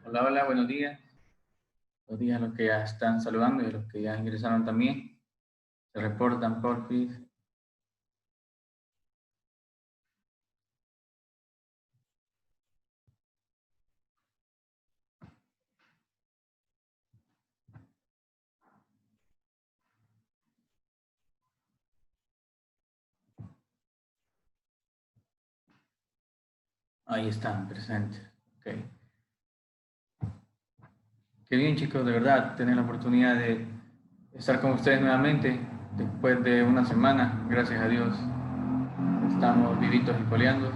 Hola, hola, buenos días. Buenos días a los que ya están saludando y a los que ya ingresaron también. Se reportan, porfis. Ahí están, presentes. Ok. Qué bien, chicos, de verdad, tener la oportunidad de estar con ustedes nuevamente después de una semana. Gracias a Dios, estamos vivitos y coleando.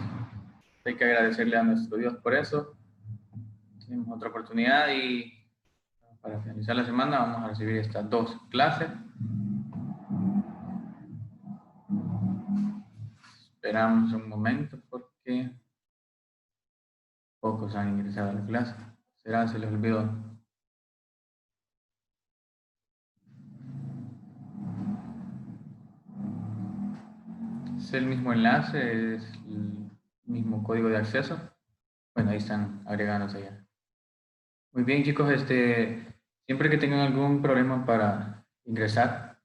Hay que agradecerle a nuestro Dios por eso. Tenemos otra oportunidad y para finalizar la semana vamos a recibir estas dos clases. Esperamos un momento porque pocos han ingresado a la clase. ¿Será? Se les olvidó. Es el mismo enlace, es el mismo código de acceso. Bueno, ahí están agregándose ya. Muy bien, chicos, siempre que tengan algún problema para ingresar,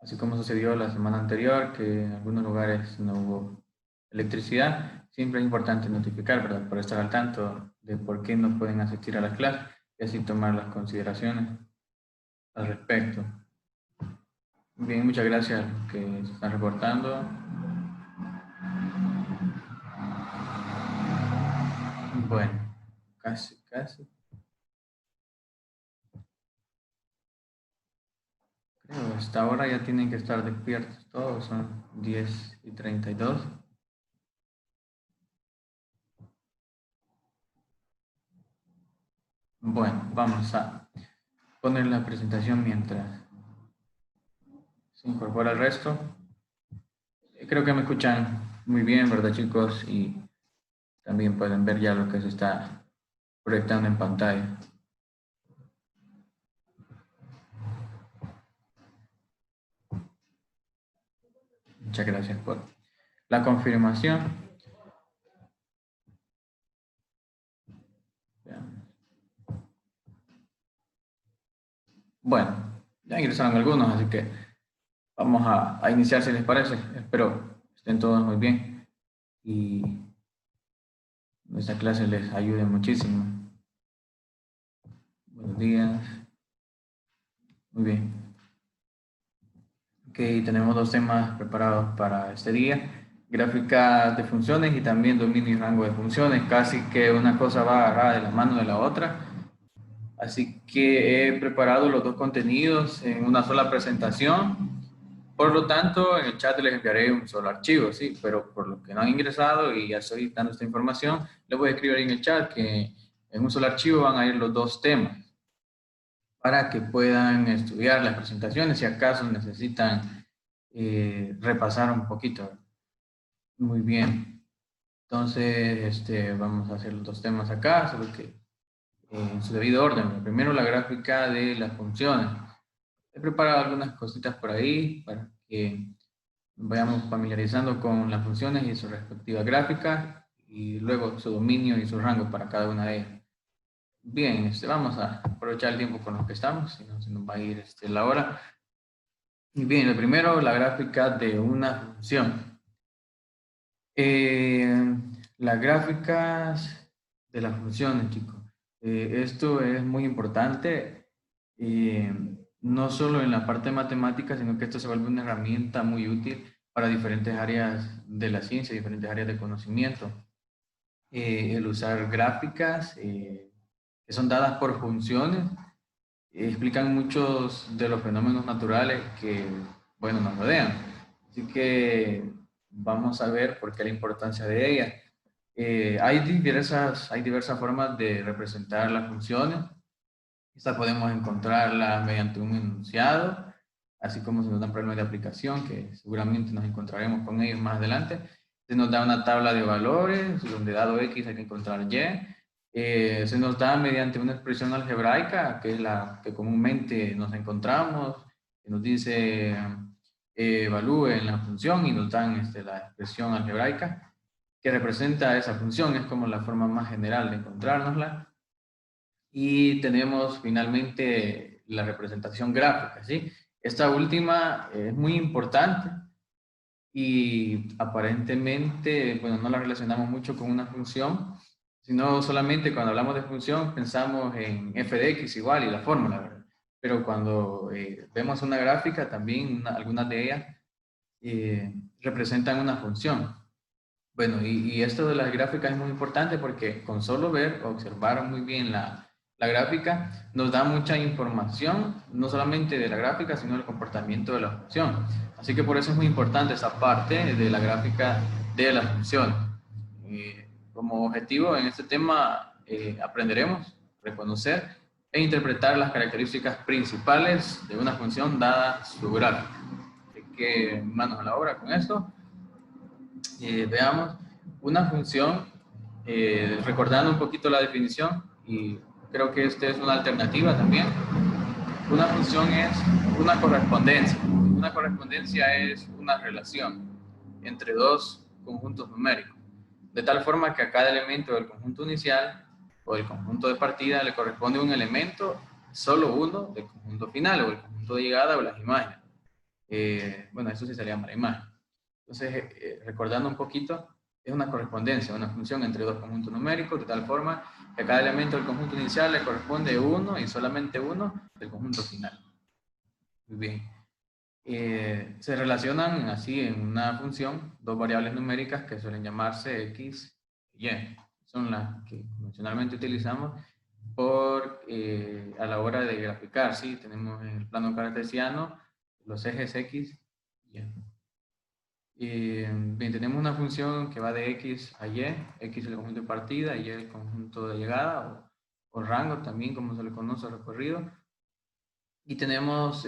así como sucedió la semana anterior, que en algunos lugares no hubo electricidad, siempre es importante notificar, ¿verdad? Para estar al tanto de por qué no pueden asistir a las clases y así tomar las consideraciones al respecto. Bien, muchas gracias a los que se están reportando. Bueno, casi. Creo, hasta ahora ya tienen que estar despiertos todos, son 10:32. Bueno, vamos a poner la presentación mientras se incorpora el resto. Creo que me escuchan muy bien, ¿verdad, chicos? Y también pueden ver ya lo que se está proyectando en pantalla. Muchas gracias por la confirmación. Bueno, ya ingresaron algunos, así que vamos a iniciar si les parece. Espero estén todos muy bien y esta clase les ayude muchísimo. Buenos días. Muy bien. Ok, tenemos dos temas preparados para este día. Gráficas de funciones y también dominio y rango de funciones. Casi que una cosa va agarrada de la mano de la otra. Así que he preparado los dos contenidos en una sola presentación. Por lo tanto, en el chat les enviaré un solo archivo, sí, pero por los que no han ingresado y ya estoy dando esta información, les voy a escribir en el chat que en un solo archivo van a ir los dos temas para que puedan estudiar las presentaciones si acaso necesitan repasar un poquito. Muy bien. Entonces, vamos a hacer los dos temas acá, solo que en su debido orden. Primero la gráfica de las funciones. He preparado algunas cositas por ahí para que vayamos familiarizando con las funciones y su respectiva gráfica y luego su dominio y su rango para cada una de ellas. Bien, vamos a aprovechar el tiempo con los que estamos, si no se nos va a ir la hora. Y bien, lo primero, la gráfica de una función. Las gráficas de las funciones, chicos. Esto es muy importante, no solo en la parte matemática, sino que esto se vuelve una herramienta muy útil para diferentes áreas de la ciencia, diferentes áreas de conocimiento. El usar gráficas que son dadas por funciones explican muchos de los fenómenos naturales que, bueno, nos rodean. Así que vamos a ver por qué la importancia de ella. Hay diversas formas de representar las funciones. Esta podemos encontrarla mediante un enunciado, así como se nos dan problemas de aplicación, que seguramente nos encontraremos con ellos más adelante. Se nos da una tabla de valores, donde dado X hay que encontrar Y. Se nos da mediante una expresión algebraica, que es la que comúnmente nos encontramos, que nos dice evalúe en la función y nos dan la expresión algebraica. que representa esa función, es como la forma más general de encontrárnosla. Y tenemos finalmente la representación gráfica, ¿sí? Esta última es muy importante y aparentemente, bueno, no la relacionamos mucho con una función, sino solamente cuando hablamos de función pensamos en f de x igual y la fórmula, ¿verdad? Pero cuando vemos una gráfica, también algunas de ellas representan una función. Bueno, y esto de las gráficas es muy importante porque con solo ver, observar muy bien la gráfica, nos da mucha información, no solamente de la gráfica, sino del comportamiento de la función. Así que por eso es muy importante esa parte de la gráfica de la función. Como objetivo en este tema aprenderemos, reconocer e interpretar las características principales de una función dada su gráfica. Así que manos a la obra con esto. Veamos una función, recordando un poquito la definición, y creo que esta es una alternativa también. Una función es una correspondencia. Una correspondencia es una relación entre dos conjuntos numéricos, de tal forma que a cada elemento del conjunto inicial o del conjunto de partida le corresponde un elemento, solo uno, del conjunto final o del conjunto de llegada o las imágenes. Bueno, eso sí se llama la imagen. Entonces, recordando un poquito, es una correspondencia, una función entre dos conjuntos numéricos, de tal forma que a cada elemento del conjunto inicial le corresponde uno y solamente uno del conjunto final. Muy bien. Se relacionan así en una función dos variables numéricas que suelen llamarse x y y. Son las que convencionalmente utilizamos a la hora de graficar. ¿Sí? Tenemos en el plano cartesiano los ejes x y y. Bien, tenemos una función que va de x a y, x es el conjunto de partida, y el conjunto de llegada, o rango también, como se le conoce, recorrido. Y tenemos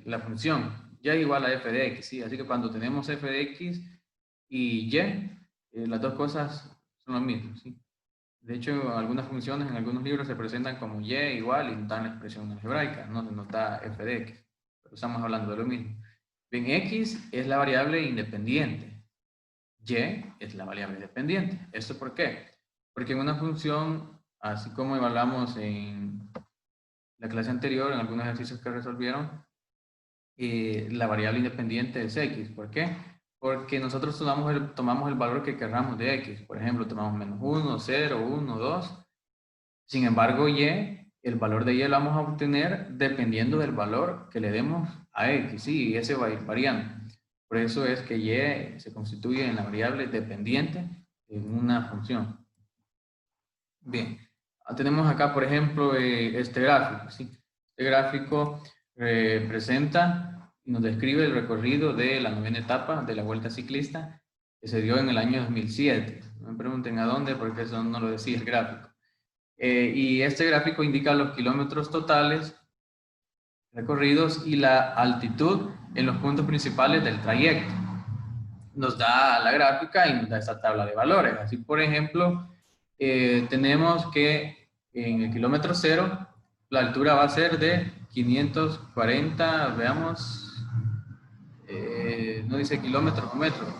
la función y igual a f de x, ¿sí? Así que cuando tenemos f de x y y, las dos cosas son lo mismo, ¿sí? De hecho, algunas funciones en algunos libros se presentan como y igual y nos dan la expresión algebraica, no se nos da f de x, pero estamos hablando de lo mismo. Bien, x es la variable independiente, y es la variable dependiente. ¿Esto por qué? Porque en una función, así como evaluamos en la clase anterior, en algunos ejercicios que resolvieron, la variable independiente es x. ¿Por qué? Porque nosotros tomamos el valor que querramos de x. Por ejemplo, tomamos menos 1, 0, 1, 2. Sin embargo, y, el valor de y lo vamos a obtener dependiendo del valor que le demos a x. Sí, y ese va a ir variando. Por eso es que y se constituye en la variable dependiente en una función. Bien, tenemos acá, por ejemplo, este gráfico. ¿Sí? Este gráfico presenta y nos describe el recorrido de la 9ª etapa de la Vuelta Ciclista que se dio en el año 2007. No me pregunten a dónde, porque eso no lo decía el gráfico. Y este gráfico indica los kilómetros totales recorridos y la altitud en los puntos principales del trayecto. Nos da la gráfica y nos da esta tabla de valores. Así, por ejemplo, tenemos que en el kilómetro 0 la altura va a ser de 540, veamos, no dice kilómetros o metros.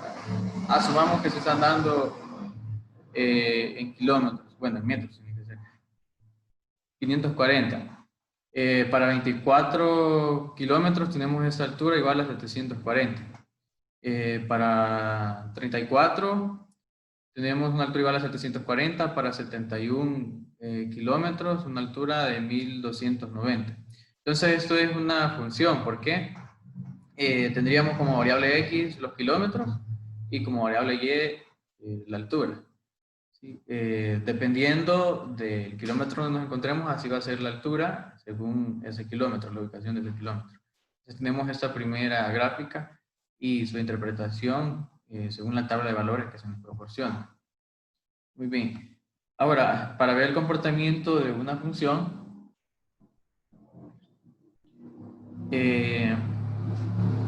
Asumamos que se están dando en kilómetros, bueno, en metros, 540. Para 24 kilómetros tenemos esta altura igual a 740. Para 34 tenemos una altura igual a 740. Para 71 kilómetros, una altura de 1290. Entonces esto es una función. ¿Por qué? Tendríamos como variable x los kilómetros y como variable y la altura. ¿Sí? Dependiendo del kilómetro donde nos encontremos, así va a ser la altura según ese kilómetro, la ubicación de ese kilómetro. Entonces tenemos esta primera gráfica y su interpretación según la tabla de valores que se nos proporciona. Muy bien. Ahora, para ver el comportamiento de una función,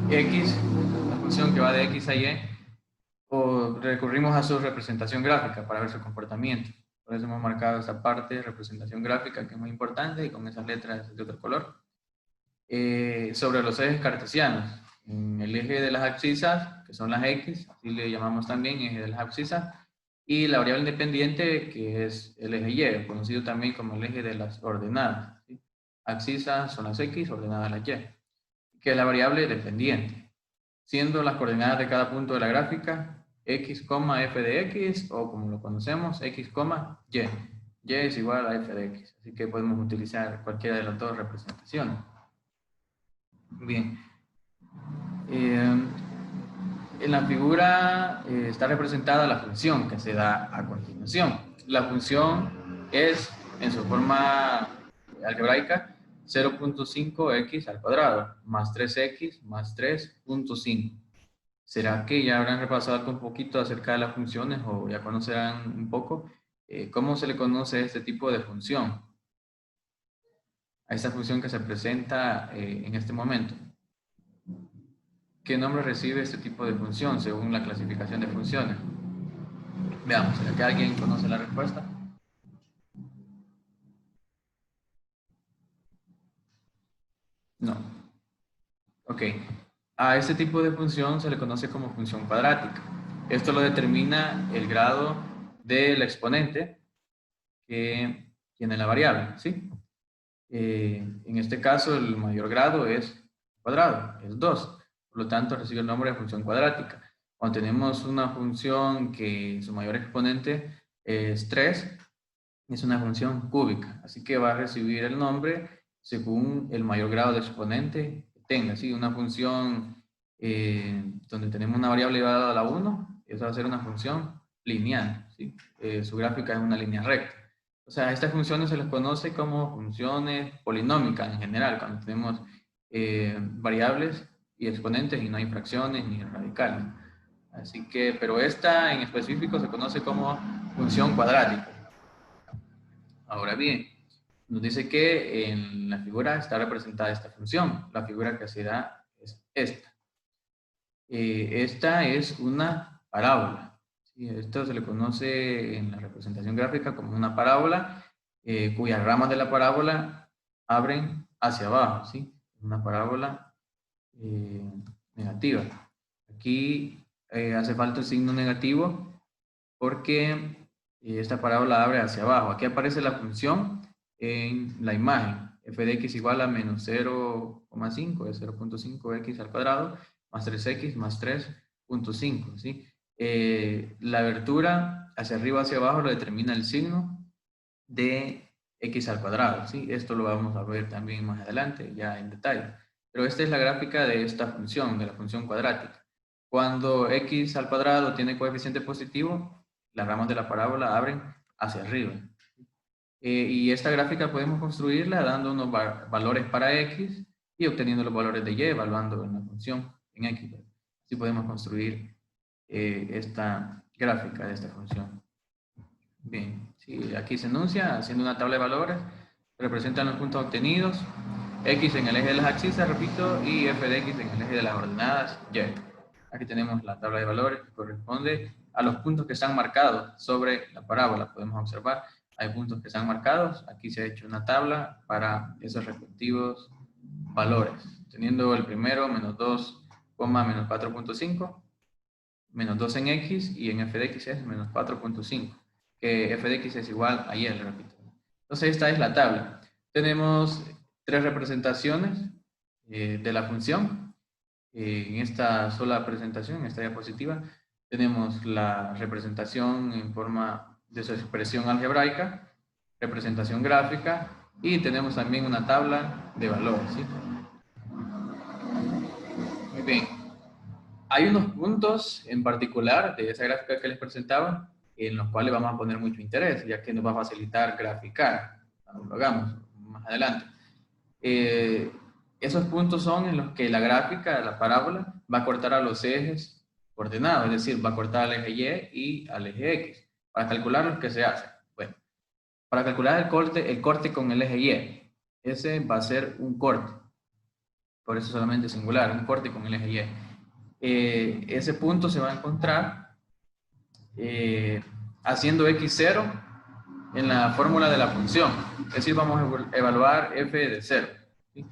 x, la función que va de x a y, o recurrimos a su representación gráfica para ver su comportamiento. Por eso hemos marcado esta parte de representación gráfica que es muy importante y con esas letras de otro color. Sobre los ejes cartesianos. En el eje de las abscisas, que son las X, así le llamamos también eje de las abscisas, y la variable independiente, que es el eje Y, conocido también como el eje de las ordenadas, ¿sí? Abscisas son las X, ordenadas las Y, que es la variable dependiente, siendo las coordenadas de cada punto de la gráfica x, f de x, o como lo conocemos, x, y. Y es igual a f de x, así que podemos utilizar cualquiera de las dos representaciones. Bien. En la figura está representada la función que se da a continuación. La función es, en su forma algebraica, 0.5x al cuadrado, más 3x más 3.5. ¿Será que ya habrán repasado un poquito acerca de las funciones o ya conocerán un poco cómo se le conoce a este tipo de función? A esta función que se presenta en este momento. ¿Qué nombre recibe este tipo de función según la clasificación de funciones? Veamos, ¿será que alguien conoce la respuesta? No. Ok. A este tipo de función se le conoce como función cuadrática. Esto lo determina el grado del exponente que tiene la variable, ¿sí? En este caso, el mayor grado es cuadrado, es 2. Por lo tanto, recibe el nombre de función cuadrática. Cuando tenemos una función que su mayor exponente es 3, es una función cúbica. Así que va a recibir el nombre según el mayor grado de exponente que tenga. ¿Sí? Una función donde tenemos una variable elevada a la 1, esa va a ser una función lineal. ¿Sí? Su gráfica es una línea recta. O sea, a estas funciones se les conoce como funciones polinómicas en general, cuando tenemos variables y exponentes y no hay fracciones ni radicales. Así que, pero esta en específico se conoce como función cuadrática. Ahora bien, nos dice que en la figura está representada esta función. La figura que se da es esta. Esta es una parábola. ¿Sí? Esto se le conoce en la representación gráfica como una parábola, cuyas ramas de la parábola abren hacia abajo. ¿Sí? Una parábola negativa. Aquí hace falta el signo negativo porque esta parábola abre hacia abajo. Aquí aparece la función en la imagen. F de x igual a menos 0,5, es 0.5x al cuadrado, más 3x más 3.5, ¿sí? La abertura hacia arriba hacia abajo lo determina el signo de x al cuadrado, ¿sí? Esto lo vamos a ver también más adelante, ya en detalle. Pero esta es la gráfica de esta función, de la función cuadrática. Cuando x al cuadrado tiene coeficiente positivo, las ramas de la parábola abren hacia arriba. Y esta gráfica podemos construirla dando unos valores para x y obteniendo los valores de y, evaluando en la función en x. Así podemos construir esta gráfica de esta función. Bien, sí, aquí se enuncia haciendo una tabla de valores, representan los puntos obtenidos, x en el eje de las abscisas, repito, y f de x en el eje de las ordenadas, y. Aquí tenemos la tabla de valores que corresponde a los puntos que están marcados sobre la parábola. Podemos observar, hay puntos que están marcados, aquí se ha hecho una tabla para esos respectivos valores, teniendo el primero, menos 2, menos 4.5, menos 2 en x, y en f de x es menos 4.5, que f de x es igual a y, repito. Entonces esta es la tabla. Tenemos tres representaciones de la función. En esta sola presentación, en esta diapositiva, tenemos la representación en forma de su expresión algebraica, representación gráfica, y tenemos también una tabla de valores, ¿sí? Muy bien. Hay unos puntos en particular de esa gráfica que les presentaba en los cuales vamos a poner mucho interés, ya que nos va a facilitar graficar. Lo hagamos más adelante. Esos puntos son en los que la gráfica, la parábola, va a cortar a los ejes coordenados, es decir, va a cortar al eje Y y al eje X. Para calcular lo que se hace. Bueno, para calcular el corte con el eje Y, ese va a ser un corte. Por eso solamente singular, un corte con el eje Y. Ese punto se va a encontrar haciendo x0 en la fórmula de la función. Es decir, vamos a evaluar f de 0. ¿Sí?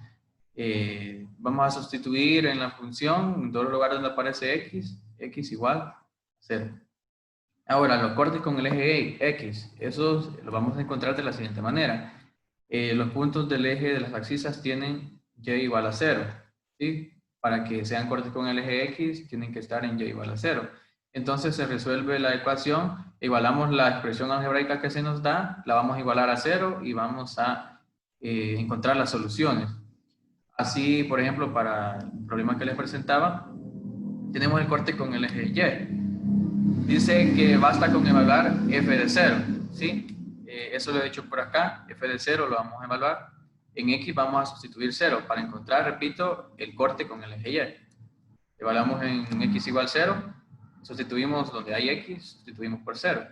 Vamos a sustituir en la función, en todos los lugares donde aparece x igual a 0. Ahora, los cortes con el eje X, esos los vamos a encontrar de la siguiente manera. Los puntos del eje de las abscisas tienen y igual a 0, ¿sí? Para que sean cortes con el eje X, tienen que estar en y igual a 0. Entonces se resuelve la ecuación, igualamos la expresión algebraica que se nos da, la vamos a igualar a 0 y vamos a encontrar las soluciones. Así, por ejemplo, para el problema que les presentaba, tenemos el corte con el eje Y. Dice que basta con evaluar f de 0, ¿sí? Eso lo he hecho por acá, f de 0 lo vamos a evaluar. En x vamos a sustituir 0 para encontrar, repito, el corte con el eje Y. Evaluamos en x igual 0, sustituimos donde hay x, sustituimos por 0.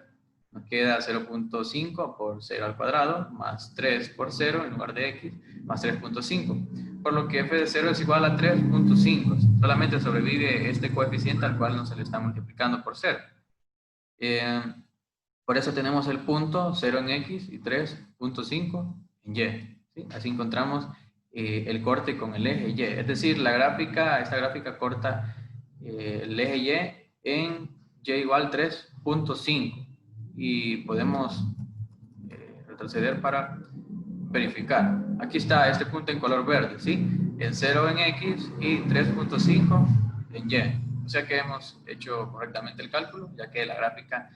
Nos queda 0.5 por 0 al cuadrado, más 3 por 0 en lugar de x, más 3.5. Por lo que f de 0 es igual a 3.5. Solamente sobrevive este coeficiente al cual no se le está multiplicando por 0. Por eso tenemos el punto 0 en x y 3.5 en y. ¿Sí? Así encontramos el corte con el eje y. Es decir, esta gráfica corta el eje y en y igual 3.5. Y podemos retroceder para verificar. Aquí está este punto en color verde, ¿sí? El 0 en x y 3.5 en y. O sea que hemos hecho correctamente el cálculo, ya que la gráfica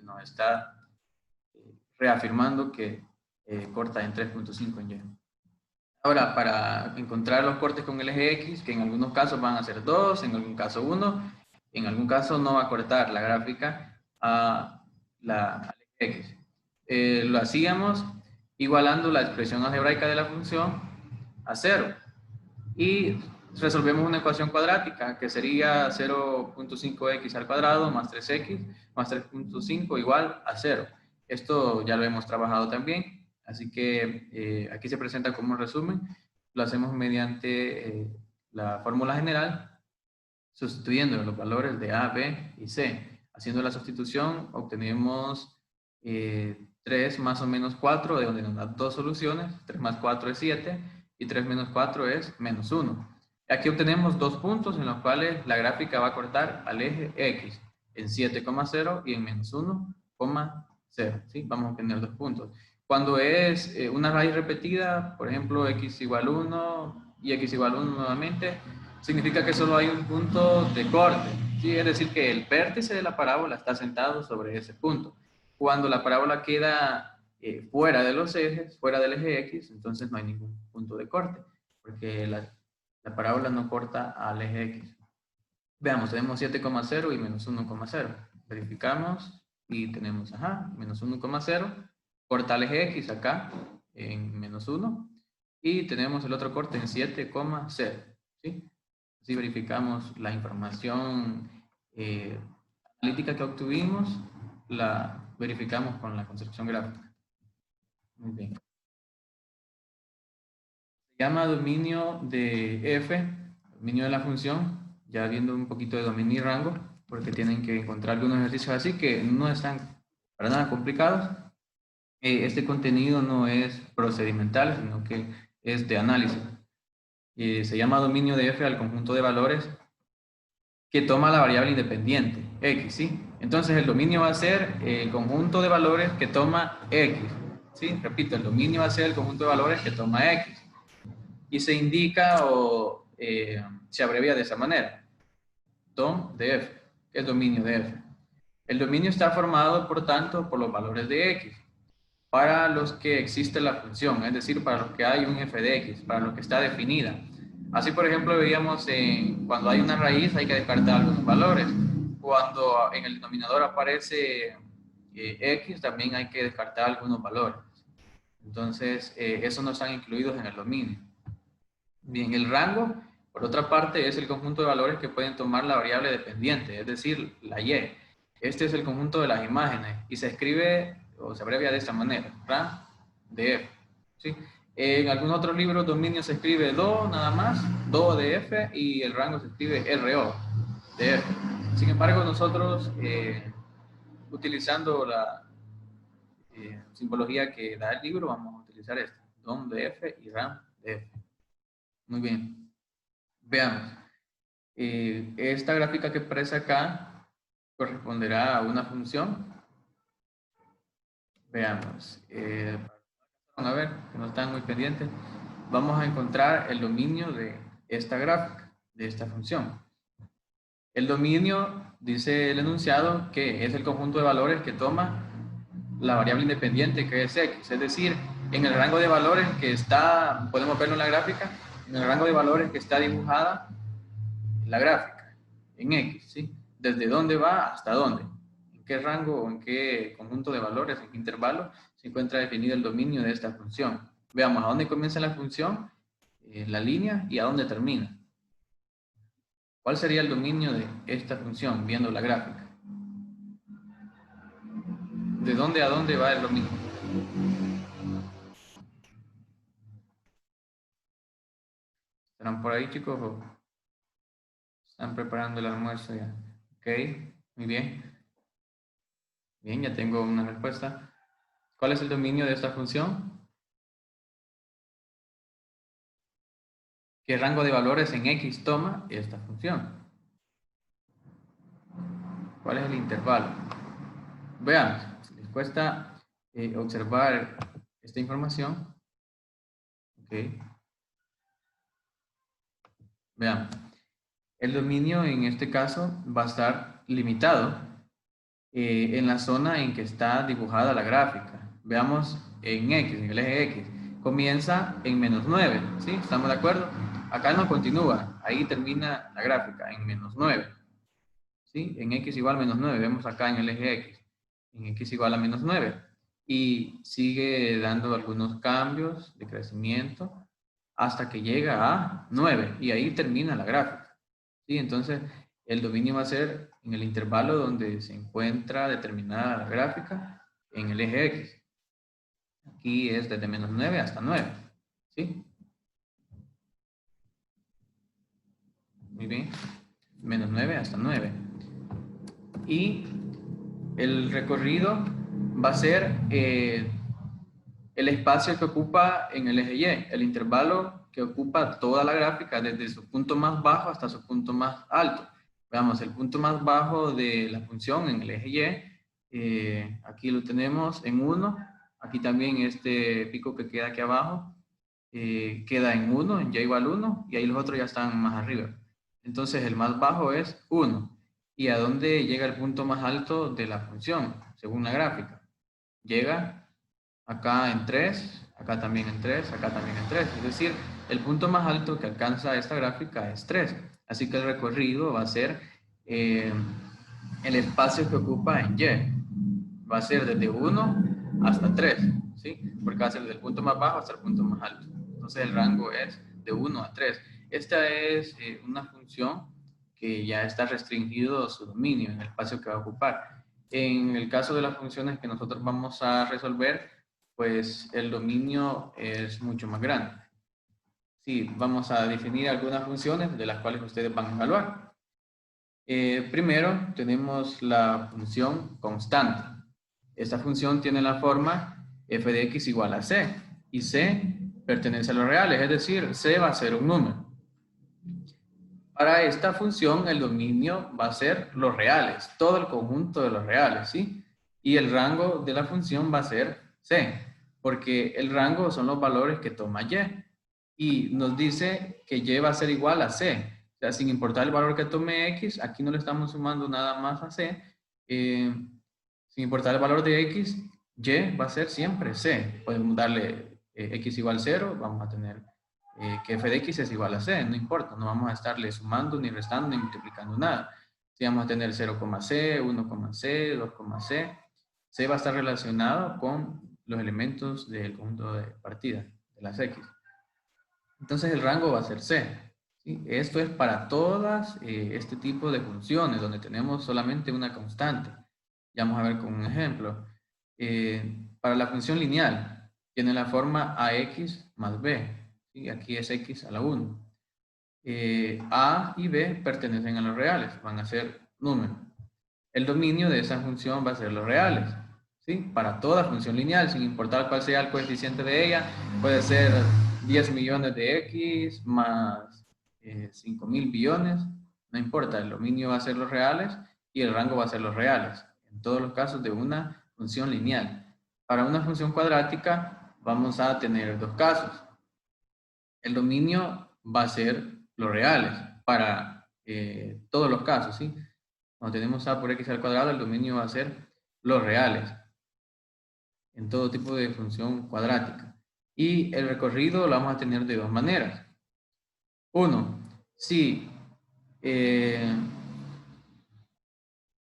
nos está reafirmando que corta en 3.5 en y. Ahora, para encontrar los cortes con el eje X, que en algunos casos van a ser 2, en algún caso 1, en algún caso no va a cortar la gráfica al eje X. Lo hacíamos igualando la expresión algebraica de la función a 0. Y resolvemos una ecuación cuadrática que sería 0.5x al cuadrado más 3x más 3.5 igual a 0. Esto ya lo hemos trabajado también, así que aquí se presenta como un resumen. Lo hacemos mediante la fórmula general, sustituyendo los valores de A, B y C. Haciendo la sustitución obtenemos 3 más o menos 4, de donde nos da dos soluciones. 3 más 4 es 7 y 3 menos 4 es menos 1. Aquí obtenemos dos puntos en los cuales la gráfica va a cortar al eje X en 7,0 y en menos 1,0. ¿Sí? Vamos a obtener dos puntos. Cuando es una raíz repetida, por ejemplo, x igual 1 y x igual 1 nuevamente, significa que solo hay un punto de corte, ¿sí? Es decir, que el vértice de la parábola está sentado sobre ese punto. Cuando la parábola queda fuera de los ejes, fuera del eje X, entonces no hay ningún punto de corte, porque la parábola no corta al eje X. Veamos, tenemos 7,0 y menos 1,0. Verificamos y tenemos, menos 1,0. Corta al eje X acá en menos 1. Y tenemos el otro corte en 7,0. ¿Sí? Así verificamos la información analítica que obtuvimos, la verificamos con la construcción gráfica. Muy bien. Se llama dominio de f, dominio de la función, ya viendo un poquito de dominio y rango, porque tienen que encontrar algunos ejercicios así que no están para nada complicados. Este contenido no es procedimental, sino que es de análisis. Se llama dominio de f al conjunto de valores que toma la variable independiente, x, ¿sí? Entonces el dominio va a ser el conjunto de valores que toma x, ¿sí? Repito, el dominio va a ser el conjunto de valores que toma x. Y se indica o se abrevia de esa manera. Dom de f, que es dominio de f. El dominio está formado, por tanto, por los valores de x, para los que existe la función, es decir, para los que hay un f de x, para los que está definida. Así, por ejemplo, veíamos cuando hay una raíz hay que descartar algunos valores. Cuando en el denominador aparece x, también hay que descartar algunos valores. Entonces, esos no están incluidos en el dominio. Bien, el rango, por otra parte, es el conjunto de valores que pueden tomar la variable dependiente, es decir, la y. Este es el conjunto de las imágenes y se escribe o se abrevia de esta manera, RAM de f. ¿Sí? En algunos otros libros, dominio se escribe do nada más, do de f, y el rango se escribe ro de f. Sin embargo, nosotros, utilizando la simbología que da el libro, vamos a utilizar esto, dom de f y ram de f. Muy bien. Veamos. Esta gráfica que aparece acá corresponderá a una función. Veamos. A ver, que no están muy pendientes. Vamos a encontrar el dominio de esta gráfica, de esta función. El dominio, dice el enunciado, que es el conjunto de valores que toma la variable independiente, que es x. Es decir, en el rango de valores que está, podemos verlo en la gráfica, en el rango de valores que está dibujada en la gráfica, en x, ¿sí? ¿Desde dónde va hasta dónde? ¿En qué rango o en qué conjunto de valores, en qué intervalo se encuentra definido el dominio de esta función? Veamos a dónde comienza la función, la línea, y a dónde termina. ¿Cuál sería el dominio de esta función, viendo la gráfica? ¿De dónde a dónde va el dominio? ¿Estarán por ahí, chicos? ¿O están preparando el almuerzo ya? Ok, muy bien. Bien, ya tengo una respuesta. ¿Cuál es el dominio de esta función? ¿Qué rango de valores en x toma esta función? ¿Cuál es el intervalo? Veamos, si les cuesta observar esta información. Ok. Veamos. El dominio en este caso va a estar limitado en la zona en que está dibujada la gráfica. Veamos en X, en el eje X. Comienza en -9, ¿sí? ¿Estamos de acuerdo? Acá no continúa, ahí termina la gráfica, en -9. ¿Sí? En X igual a -9, vemos acá en el eje X. En X igual a -9. Y sigue dando algunos cambios de crecimiento hasta que llega a 9 y ahí termina la gráfica. ¿Sí? Entonces, el dominio va a ser en el intervalo donde se encuentra determinada la gráfica en el eje X. Aquí es desde -9 hasta 9. ¿Sí? Muy bien. -9 hasta 9. Y el recorrido va a ser el espacio que ocupa en el eje Y, el intervalo que ocupa toda la gráfica desde su punto más bajo hasta su punto más alto. Veamos, el punto más bajo de la función en el eje Y, aquí lo tenemos en 1, aquí también este pico que queda aquí abajo queda en 1, en Y igual 1, y ahí los otros ya están más arriba. Entonces el más bajo es 1. ¿Y a dónde llega el punto más alto de la función, según la gráfica? Llega acá en 3, acá también en 3, acá también en 3. Es decir, el punto más alto que alcanza esta gráfica es 3. Así que el recorrido va a ser el espacio que ocupa en Y. Va a ser desde 1 hasta 3, ¿sí? Porque va a ser desde el punto más bajo hasta el punto más alto. Entonces el rango es de 1 a 3. Esta es una función que ya está restringido su dominio en el espacio que va a ocupar. En el caso de las funciones que nosotros vamos a resolver, pues el dominio es mucho más grande. Sí, vamos a definir algunas funciones de las cuales ustedes van a evaluar. Primero tenemos la función constante. Esta función tiene la forma f de x igual a c, y c pertenece a los reales, es decir, c va a ser un número. Para esta función el dominio va a ser los reales, todo el conjunto de los reales, ¿sí? Y el rango de la función va a ser c, porque el rango son los valores que toma y. Y nos dice que y va a ser igual a c. O sea, sin importar el valor que tome x, aquí no le estamos sumando nada más a c. Sin importar el valor de x, y va a ser siempre c. Podemos darle x igual 0, vamos a tener que f de x es igual a c, no importa, no vamos a estarle sumando, ni restando, ni multiplicando nada. Si vamos a tener 0,c, 1,c, 2,c, c va a estar relacionado con los elementos del conjunto de partida, de las x. Entonces el rango va a ser c. ¿Sí? Esto es para todas este tipo de funciones, donde tenemos solamente una constante. Ya vamos a ver con un ejemplo. Para la función lineal, tiene la forma ax más b. ¿Sí? Aquí es x a la 1. A y b pertenecen a los reales, van a ser números. El dominio de esa función va a ser los reales. ¿Sí? Para toda función lineal, sin importar cuál sea el coeficiente de ella, puede ser 10 millones de x más 5.000 billones, no importa, el dominio va a ser los reales y el rango va a ser los reales, en todos los casos de una función lineal. Para una función cuadrática vamos a tener dos casos. El dominio va a ser los reales para todos los casos, ¿sí? Cuando tenemos a por x al cuadrado, el dominio va a ser los reales en todo tipo de función cuadrática. Y el recorrido lo vamos a tener de dos maneras. Uno, si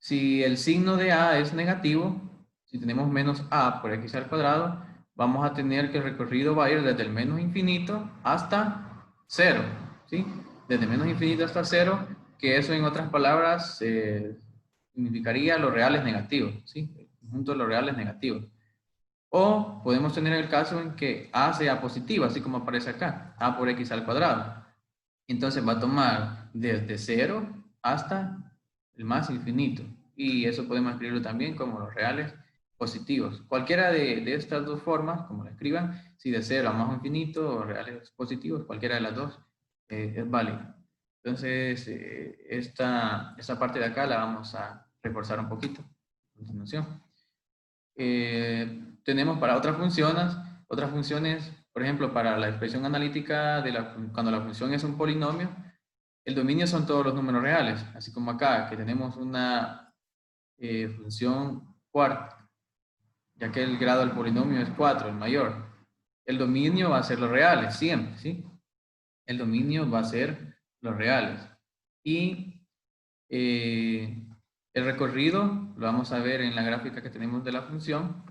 el signo de a es negativo, si tenemos menos a por x al cuadrado, vamos a tener que el recorrido va a ir desde el menos infinito hasta 0, ¿sí? Desde menos infinito hasta 0, que eso en otras palabras significaría los reales negativos, ¿sí? El conjunto de los reales negativos. O podemos tener el caso en que a sea positiva, así como aparece acá, a por x al cuadrado. Entonces va a tomar desde 0 hasta el más infinito. Y eso podemos escribirlo también como los reales positivos. Cualquiera de estas dos formas, como la escriban, si de 0 a más infinito o reales positivos, cualquiera de las dos es válida. Entonces, esta parte de acá la vamos a reforzar un poquito a continuación. Tenemos para otras funciones, por ejemplo, para la expresión analítica, cuando la función es un polinomio, el dominio son todos los números reales, así como acá, que tenemos una función cuarta, ya que el grado del polinomio es 4, el mayor. El dominio va a ser los reales, siempre, ¿sí? El dominio va a ser los reales. Y el recorrido, lo vamos a ver en la gráfica que tenemos de la función.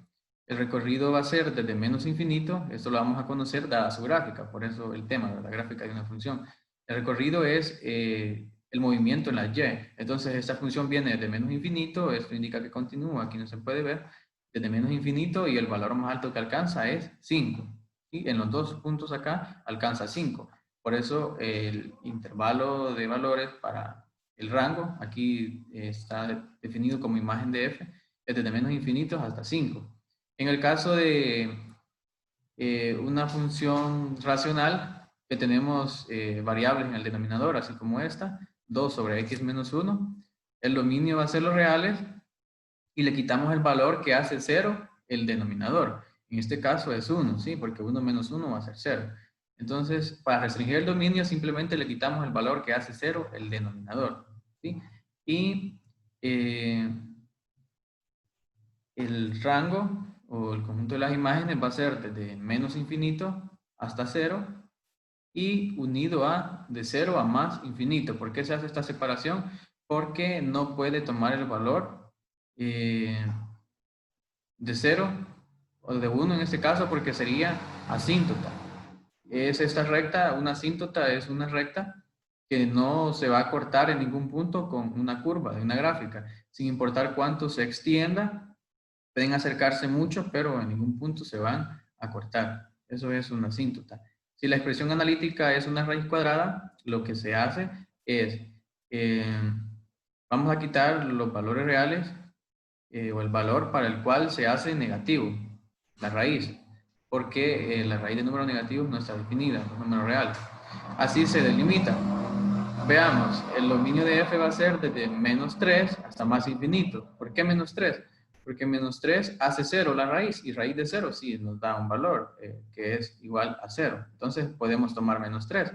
El recorrido va a ser desde menos infinito, esto lo vamos a conocer dada su gráfica, por eso el tema de la gráfica de una función. El recorrido es el movimiento en la y. Entonces esta función viene desde menos infinito, esto indica que continúa, aquí no se puede ver, desde menos infinito y el valor más alto que alcanza es 5. ¿Sí? En los dos puntos acá alcanza 5. Por eso el intervalo de valores para el rango, aquí está definido como imagen de f, es desde menos infinitos hasta 5. En el caso de una función racional, que tenemos variables en el denominador, así como esta, 2 sobre x menos 1, el dominio va a ser los reales y le quitamos el valor que hace 0 el denominador. En este caso es 1, ¿sí? Porque 1 menos 1 va a ser 0. Entonces, para restringir el dominio, simplemente le quitamos el valor que hace 0 el denominador, ¿sí? Y el rango o el conjunto de las imágenes va a ser desde menos infinito hasta 0 y unido a de 0 a más infinito. ¿Por qué se hace esta separación? Porque no puede tomar el valor de 0 o de 1 en este caso porque sería asíntota. Es esta recta, una asíntota es una recta que no se va a cortar en ningún punto con una curva de una gráfica, sin importar cuánto se extienda. Pueden acercarse mucho, pero en ningún punto se van a cortar. Eso es una asíntota. Si la expresión analítica es una raíz cuadrada, lo que se hace es, vamos a quitar los valores reales o el valor para el cual se hace negativo, la raíz, porque la raíz de números negativos no está definida, es un número real. Así se delimita. Veamos, el dominio de f va a ser desde menos 3 hasta más infinito. ¿Por qué menos 3? Porque menos 3 hace 0 la raíz, y raíz de 0 sí nos da un valor que es igual a 0. Entonces podemos tomar menos 3,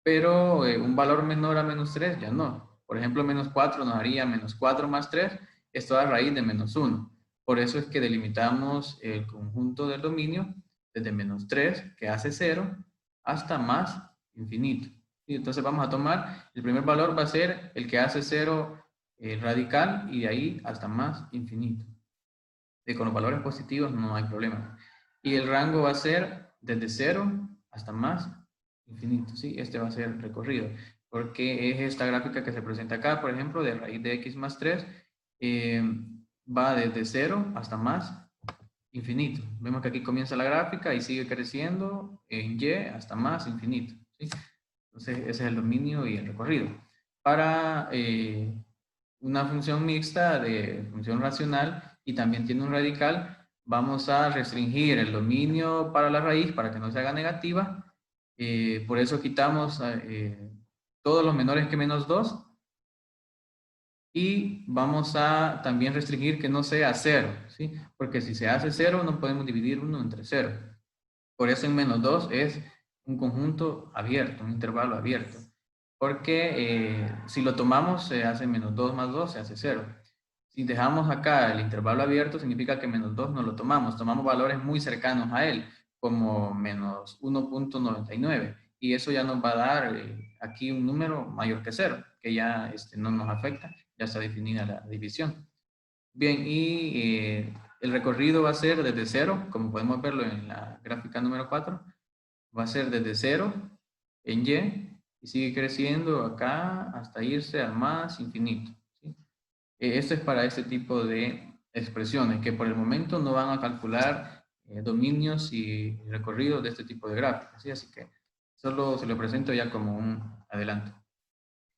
pero un valor menor a menos 3 ya no. Por ejemplo, menos 4 nos haría menos 4 más 3, es toda raíz de menos 1. Por eso es que delimitamos el conjunto del dominio desde menos 3, que hace 0, hasta más infinito. Y entonces vamos a tomar, el primer valor va a ser el que hace 0 radical y de ahí hasta más infinito. Y con los valores positivos no hay problema. Y el rango va a ser desde 0 hasta más infinito, ¿sí? Este va a ser el recorrido, porque es esta gráfica que se presenta acá, por ejemplo, de raíz de x más 3, va desde 0 hasta más infinito. Vemos que aquí comienza la gráfica y sigue creciendo en y hasta más infinito, ¿sí? Entonces, ese es el dominio y el recorrido. Para una función mixta de función racional y también tiene un radical, vamos a restringir el dominio para la raíz para que no se haga negativa. Por eso quitamos todos los menores que menos 2 Y vamos a también restringir que no sea 0, ¿sí? Porque si se hace 0, no podemos dividir 1 entre 0. Por eso en menos 2 es un conjunto abierto, un intervalo abierto. Porque si lo tomamos, se hace menos 2 más 2, se hace 0. Si dejamos acá el intervalo abierto, significa que menos 2 no lo tomamos. Tomamos valores muy cercanos a él, como menos 1.99. Y eso ya nos va a dar aquí un número mayor que 0, que ya no nos afecta, ya está definida la división. Bien, y el recorrido va a ser desde 0, como podemos verlo en la gráfica número 4, va a ser desde 0 en y sigue creciendo acá hasta irse al más infinito. ¿Sí? Esto es para este tipo de expresiones que por el momento no van a calcular dominios y recorridos de este tipo de gráficas. ¿Sí? Así que solo se lo presento ya como un adelanto.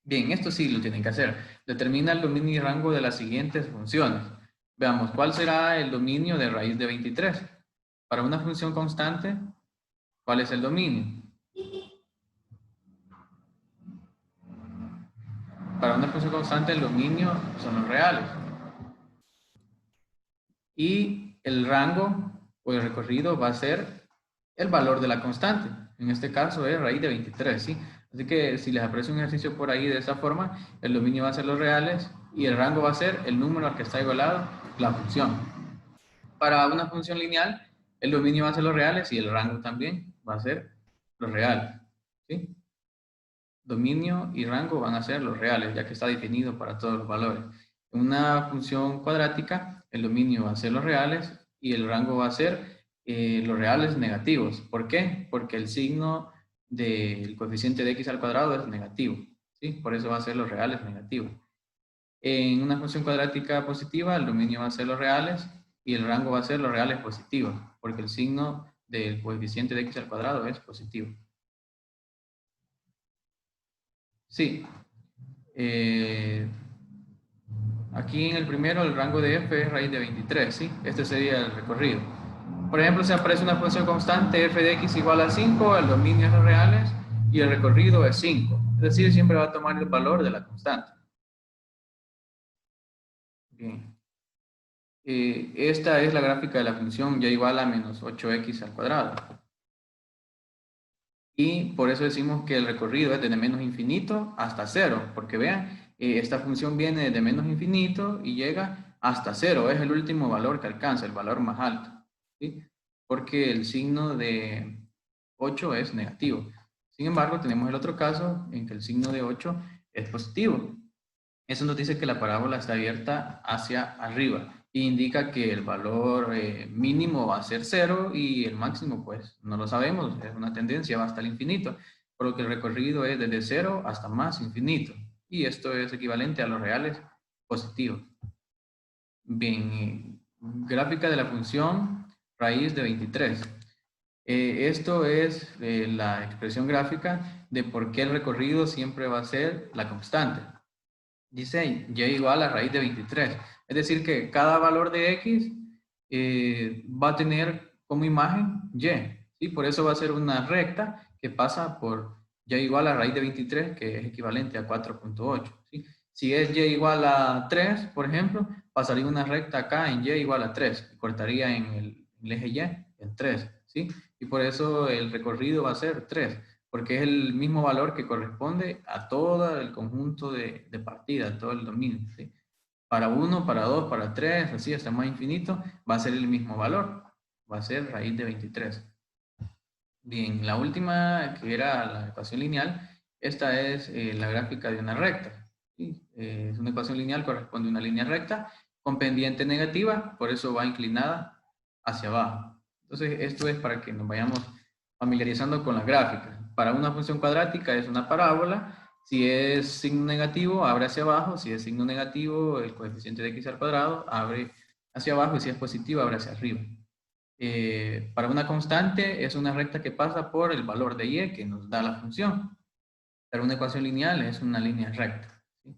Bien, esto sí lo tienen que hacer. Determina el dominio y rango de las siguientes funciones. Veamos, ¿cuál será el dominio de raíz de 23? Para una función constante, ¿cuál es el dominio? Para una función constante, el dominio son los reales. Y el rango o el recorrido va a ser el valor de la constante. En este caso es raíz de 23, ¿sí? Así que si les aparece un ejercicio por ahí de esa forma, el dominio va a ser los reales y el rango va a ser el número al que está igualado la función. Para una función lineal, el dominio va a ser los reales y el rango también va a ser los reales, ¿sí? Dominio y rango van a ser los reales, ya que está definido para todos los valores. En una función cuadrática, el dominio va a ser los reales y el rango va a ser los reales negativos. ¿Por qué? Porque el signo del coeficiente de x al cuadrado es negativo, ¿sí? Por eso va a ser los reales negativos. En una función cuadrática positiva, el dominio va a ser los reales y el rango va a ser los reales positivos, porque el signo del coeficiente de x al cuadrado es positivo. Sí. Aquí en el primero, el rango de f es raíz de 23, ¿sí? Este sería el recorrido. Por ejemplo, si aparece una función constante f de x igual a 5, el dominio es los reales y el recorrido es 5. Es decir, siempre va a tomar el valor de la constante. Bien. Esta es la gráfica de la función y igual a menos 8x al cuadrado. Y por eso decimos que el recorrido es desde menos infinito hasta 0, porque vean, esta función viene desde menos infinito y llega hasta 0, es el último valor que alcanza, el valor más alto, ¿sí? Porque el signo de 8 es negativo. Sin embargo, tenemos el otro caso en que el signo de 8 es positivo. Eso nos dice que la parábola está abierta hacia arriba e indica que el valor mínimo va a ser 0 y el máximo pues no lo sabemos, es una tendencia, va hasta el infinito, por lo que el recorrido es desde 0 hasta más infinito y esto es equivalente a los reales positivos. Bien, gráfica de la función raíz de 23. Esto es la expresión gráfica de por qué el recorrido siempre va a ser la constante. Dice y igual a raíz de 23. Es decir, que cada valor de x va a tener como imagen y. ¿Sí? Por eso va a ser una recta que pasa por y igual a raíz de 23, que es equivalente a 4.8. ¿Sí? Si es y igual a 3, por ejemplo, pasaría una recta acá en y igual a 3. Cortaría en el eje y en 3. ¿Sí? Y por eso el recorrido va a ser 3. Porque es el mismo valor que corresponde a todo el conjunto de partida, todo el dominio. ¿Sí? Para 1, para 2, para 3, así hasta más infinito, va a ser el mismo valor. Va a ser raíz de 23. Bien, la última, que era la ecuación lineal, esta es la gráfica de una recta. ¿Sí? Es una ecuación lineal, corresponde a una línea recta con pendiente negativa, por eso va inclinada hacia abajo. Entonces, esto es para que nos vayamos familiarizando con la gráfica. Para una función cuadrática es una parábola. Si es signo negativo, abre hacia abajo. Si es signo negativo, el coeficiente de x al cuadrado abre hacia abajo. Y si es positivo, abre hacia arriba. Para una constante es una recta que pasa por el valor de y que nos da la función. Para una ecuación lineal es una línea recta. ¿Sí?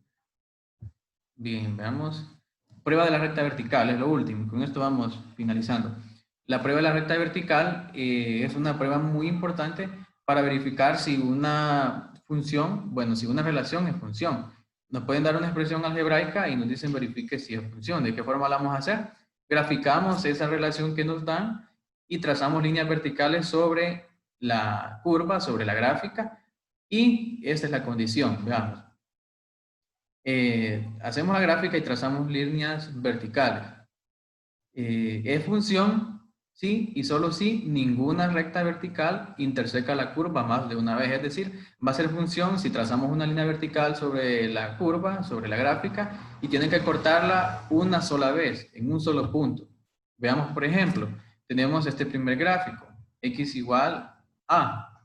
Bien, veamos. Prueba de la recta vertical es lo último. Con esto vamos finalizando. La prueba de la recta vertical es una prueba muy importante para verificar si una función, bueno, si una relación es función. nos pueden dar una expresión algebraica y nos dicen verifique si es función. ¿De qué forma la vamos a hacer? Graficamos esa relación que nos dan y trazamos líneas verticales sobre la curva, sobre la gráfica, y esta es la condición. Veamos. Hacemos la gráfica y trazamos líneas verticales. Es función sí y solo si ninguna recta vertical interseca la curva más de una vez. Es decir, va a ser función si trazamos una línea vertical sobre la curva, sobre la gráfica, y tienen que cortarla una sola vez, en un solo punto. Veamos, por ejemplo, tenemos este primer gráfico, x igual a,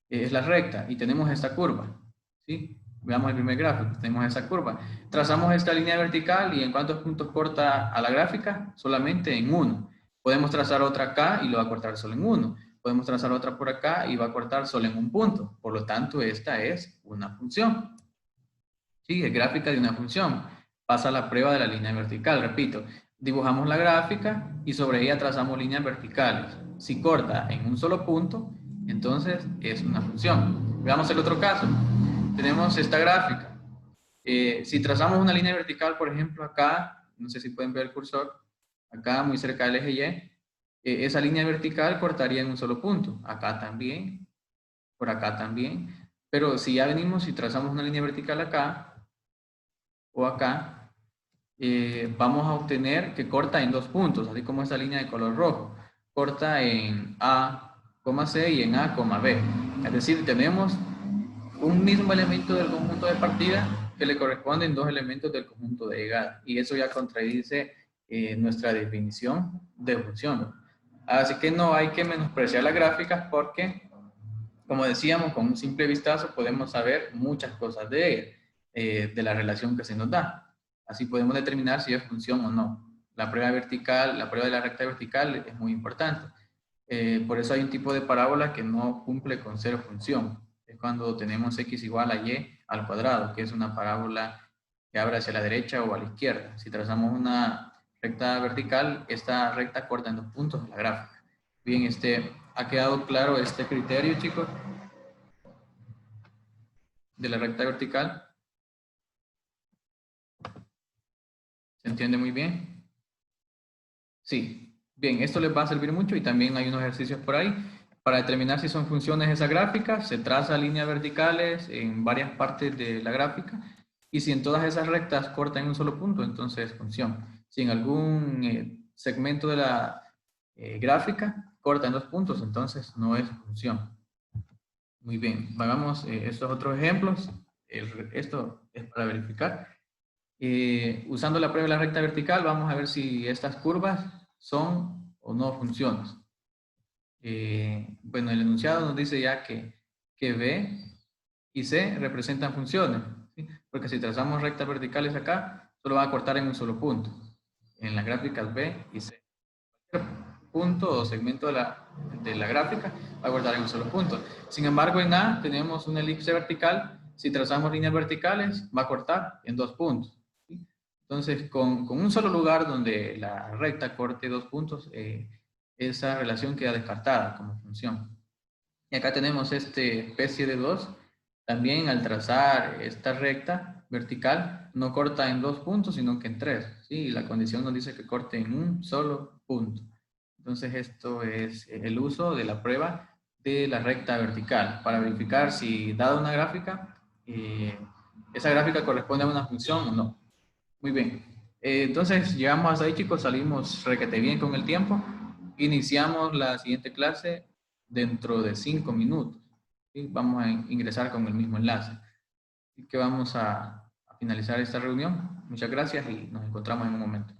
es la recta, y tenemos esta curva, ¿sí? Veamos el primer gráfico, tenemos esa curva. Trazamos esta línea vertical y ¿en cuántos puntos corta a la gráfica? Solamente en uno. Podemos trazar otra acá y lo va a cortar solo en uno. Podemos trazar otra por acá y va a cortar solo en un punto. Por lo tanto, esta es una función. Sí, es gráfica de una función. Pasa la prueba de la línea vertical. Repito, dibujamos la gráfica y sobre ella trazamos líneas verticales. Si corta en un solo punto, entonces es una función. Veamos el otro caso. Tenemos esta gráfica. Si trazamos una línea vertical, por ejemplo, acá, no sé si pueden ver el cursor, acá muy cerca del eje Y, esa línea vertical cortaría en un solo punto. Acá también, por acá también. Pero si ya venimos y trazamos una línea vertical acá o acá, vamos a obtener que corta en dos puntos, así como esta línea de color rojo. Corta en A, C y en A, B. Es decir, tenemos un mismo elemento del conjunto de partida que le corresponden dos elementos del conjunto de llegada. Y eso ya contradice nuestra definición de función. Así que no hay que menospreciar las gráficas porque, como decíamos, con un simple vistazo podemos saber muchas cosas de ellas, de la relación que se nos da. Así podemos determinar si es función o no. La prueba vertical, la prueba de la recta vertical es muy importante. Por eso hay un tipo de parábola que no cumple con ser función. Es cuando tenemos x igual a y al cuadrado, que es una parábola que abre hacia la derecha o a la izquierda. Si trazamos una recta vertical, esta recta corta en dos puntos de la gráfica. Bien, ¿ha quedado claro este criterio, chicos? De la recta vertical. ¿Se entiende muy bien? Sí. Bien, esto les va a servir mucho y también hay unos ejercicios por ahí. Para determinar si son funciones esas gráficas, se traza líneas verticales en varias partes de la gráfica y si en todas esas rectas corta en un solo punto, entonces es función. Si en algún segmento de la gráfica corta en dos puntos, entonces no es función. Muy bien, hagamos estos otros ejemplos. Esto es para verificar. Usando la prueba de la recta vertical, vamos a ver si estas curvas son o no funciones. Bueno, el enunciado nos dice ya que B y C representan funciones, ¿sí? Porque si trazamos rectas verticales acá, solo va a cortar en un solo punto, en las gráficas B y C. Cualquier punto o segmento de la gráfica va a cortar en un solo punto. Sin embargo, en A tenemos una elipse vertical. Si trazamos líneas verticales, va a cortar en dos puntos. ¿Sí? Entonces, con un solo lugar donde la recta corte dos puntos, esa relación queda descartada como función. Y acá tenemos esta especie de 2. También al trazar esta recta vertical, no corta en dos puntos, sino que en tres. ¿Sí? La condición nos dice que corte en un solo punto. Entonces esto es el uso de la prueba de la recta vertical para verificar si dada una gráfica, esa gráfica corresponde a una función o no. Muy bien. Entonces llegamos hasta ahí, chicos, salimos requete bien con el tiempo. Iniciamos la siguiente clase dentro de 5 minutos. ¿Sí? Vamos a ingresar con el mismo enlace. Así que vamos a finalizar esta reunión. Muchas gracias y nos encontramos en un momento.